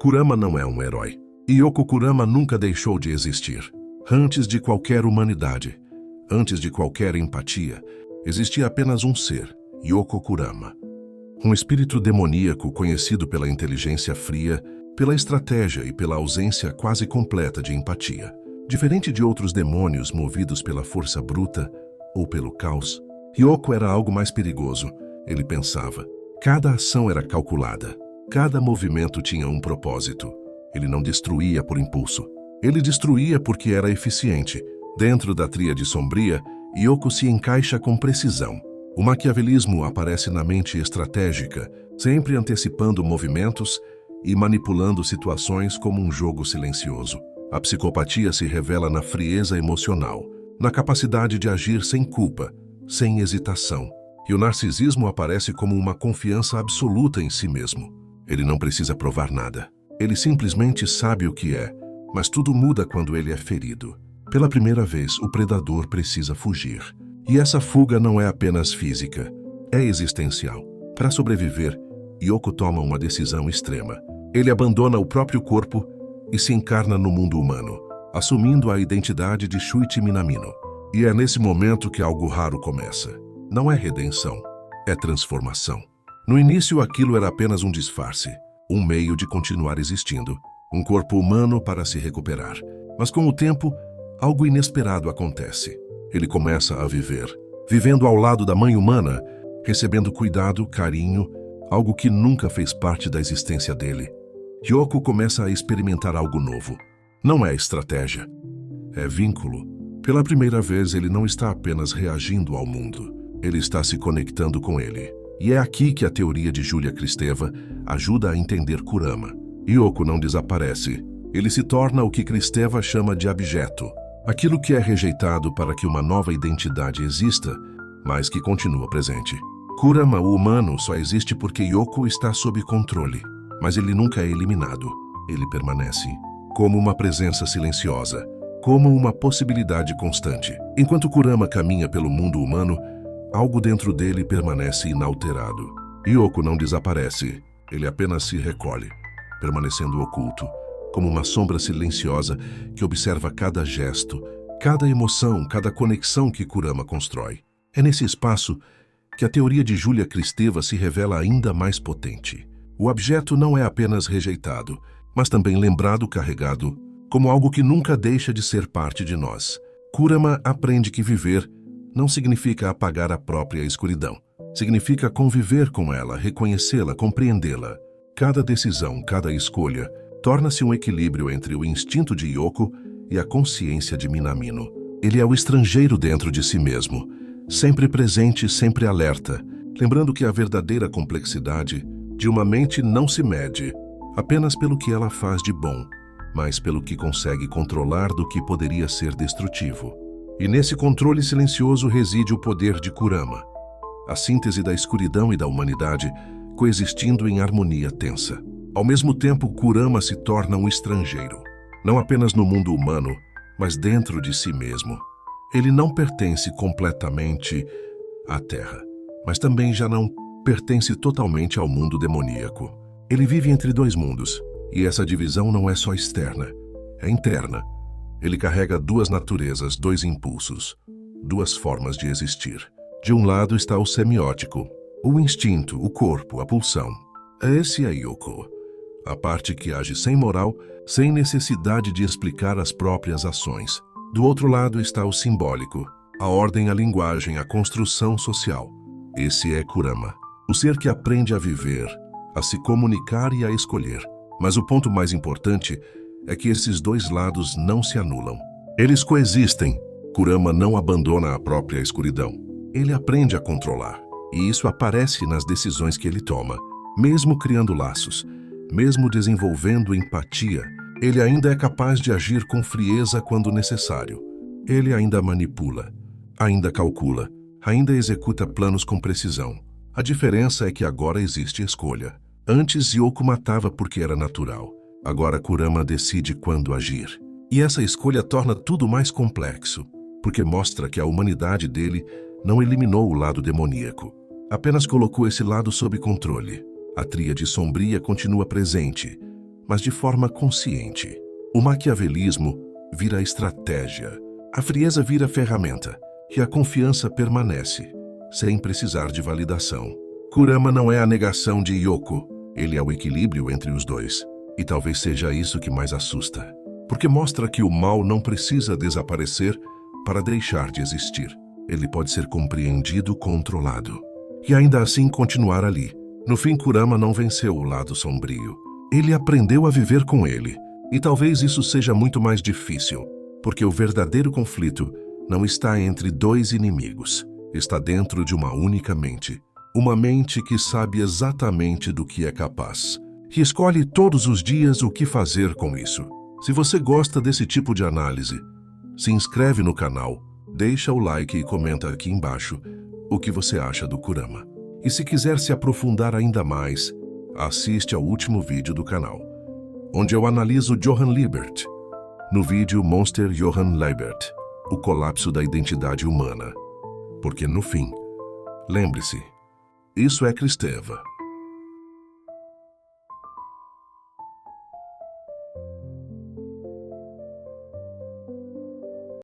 Kurama não é um herói. Yoko Kurama nunca deixou de existir. Antes de qualquer humanidade, antes de qualquer empatia, existia apenas um ser, Yoko Kurama. Um espírito demoníaco conhecido pela inteligência fria, pela estratégia e pela ausência quase completa de empatia. Diferente de outros demônios movidos pela força bruta ou pelo caos, Yoko era algo mais perigoso. Ele pensava. Cada ação era calculada. Cada movimento tinha um propósito. Ele não destruía por impulso. Ele destruía porque era eficiente. Dentro da tríade sombria, Yoko se encaixa com precisão. O maquiavelismo aparece na mente estratégica, sempre antecipando movimentos e manipulando situações como um jogo silencioso. A psicopatia se revela na frieza emocional, na capacidade de agir sem culpa, sem hesitação. E o narcisismo aparece como uma confiança absoluta em si mesmo. Ele não precisa provar nada. Ele simplesmente sabe o que é, mas tudo muda quando ele é ferido. Pela primeira vez, o predador precisa fugir. E essa fuga não é apenas física, é existencial. Para sobreviver, Yoko toma uma decisão extrema. Ele abandona o próprio corpo e se encarna no mundo humano, assumindo a identidade de Shuichi Minamino. E é nesse momento que algo raro começa. Não é redenção, é transformação. No início, aquilo era apenas um disfarce, um meio de continuar existindo, um corpo humano para se recuperar. Mas com o tempo, algo inesperado acontece. Ele começa a viver, vivendo ao lado da mãe humana, recebendo cuidado, carinho, algo que nunca fez parte da existência dele. Yoko começa a experimentar algo novo. Não é estratégia, é vínculo. Pela primeira vez, ele não está apenas reagindo ao mundo, ele está se conectando com ele. E é aqui que a teoria de Júlia Kristeva ajuda a entender Kurama. Yoko não desaparece. Ele se torna o que Kristeva chama de abjeto. Aquilo que é rejeitado para que uma nova identidade exista, mas que continua presente. Kurama, o humano, só existe porque Yoko está sob controle. Mas ele nunca é eliminado. Ele permanece. Como uma presença silenciosa. Como uma possibilidade constante. Enquanto Kurama caminha pelo mundo humano, algo dentro dele permanece inalterado. Yoko não desaparece, ele apenas se recolhe, permanecendo oculto, como uma sombra silenciosa que observa cada gesto, cada emoção, cada conexão que Kurama constrói. É nesse espaço que a teoria de Júlia Kristeva se revela ainda mais potente. O objeto não é apenas rejeitado, mas também lembrado, carregado, como algo que nunca deixa de ser parte de nós. Kurama aprende que viver não significa apagar a própria escuridão. Significa conviver com ela, reconhecê-la, compreendê-la. Cada decisão, cada escolha, torna-se um equilíbrio entre o instinto de Yoko e a consciência de Minamino. Ele é o estrangeiro dentro de si mesmo, sempre presente, sempre alerta, lembrando que a verdadeira complexidade de uma mente não se mede apenas pelo que ela faz de bom, mas pelo que consegue controlar do que poderia ser destrutivo. E nesse controle silencioso reside o poder de Kurama, a síntese da escuridão e da humanidade coexistindo em harmonia tensa. Ao mesmo tempo, Kurama se torna um estrangeiro, não apenas no mundo humano, mas dentro de si mesmo. Ele não pertence completamente à Terra, mas também já não pertence totalmente ao mundo demoníaco. Ele vive entre dois mundos, e essa divisão não é só externa, é interna. Ele carrega duas naturezas, dois impulsos, duas formas de existir. De um lado está o semiótico, o instinto, o corpo, a pulsão. Esse é Yoko, a parte que age sem moral, sem necessidade de explicar as próprias ações. Do outro lado está o simbólico, a ordem, a linguagem, a construção social. Esse é Kurama, o ser que aprende a viver, a se comunicar e a escolher. Mas o ponto mais importante é que esses dois lados não se anulam. Eles coexistem. Kurama não abandona a própria escuridão. Ele aprende a controlar. E isso aparece nas decisões que ele toma. Mesmo criando laços, mesmo desenvolvendo empatia, ele ainda é capaz de agir com frieza quando necessário. Ele ainda manipula, ainda calcula, ainda executa planos com precisão. A diferença é que agora existe escolha. Antes, Yoko matava porque era natural. Agora Kurama decide quando agir. E essa escolha torna tudo mais complexo, porque mostra que a humanidade dele não eliminou o lado demoníaco, apenas colocou esse lado sob controle. A tríade sombria continua presente, mas de forma consciente. O maquiavelismo vira estratégia, a frieza vira ferramenta e a confiança permanece, sem precisar de validação. Kurama não é a negação de Yoko, ele é o equilíbrio entre os dois. E talvez seja isso que mais assusta, porque mostra que o mal não precisa desaparecer para deixar de existir. Ele pode ser compreendido, controlado, e ainda assim continuar ali. No fim, Kurama não venceu o lado sombrio. Ele aprendeu a viver com ele, e talvez isso seja muito mais difícil, porque o verdadeiro conflito não está entre dois inimigos, está dentro de uma única mente. Uma mente que sabe exatamente do que é capaz e escolhe todos os dias o que fazer com isso. Se você gosta desse tipo de análise, se inscreve no canal, deixa o like e comenta aqui embaixo o que você acha do Kurama. E se quiser se aprofundar ainda mais, assiste ao último vídeo do canal, onde eu analiso Johann Liebert, no vídeo Monster Johann Liebert, o colapso da identidade humana. Porque no fim, lembre-se, isso é Cristeva.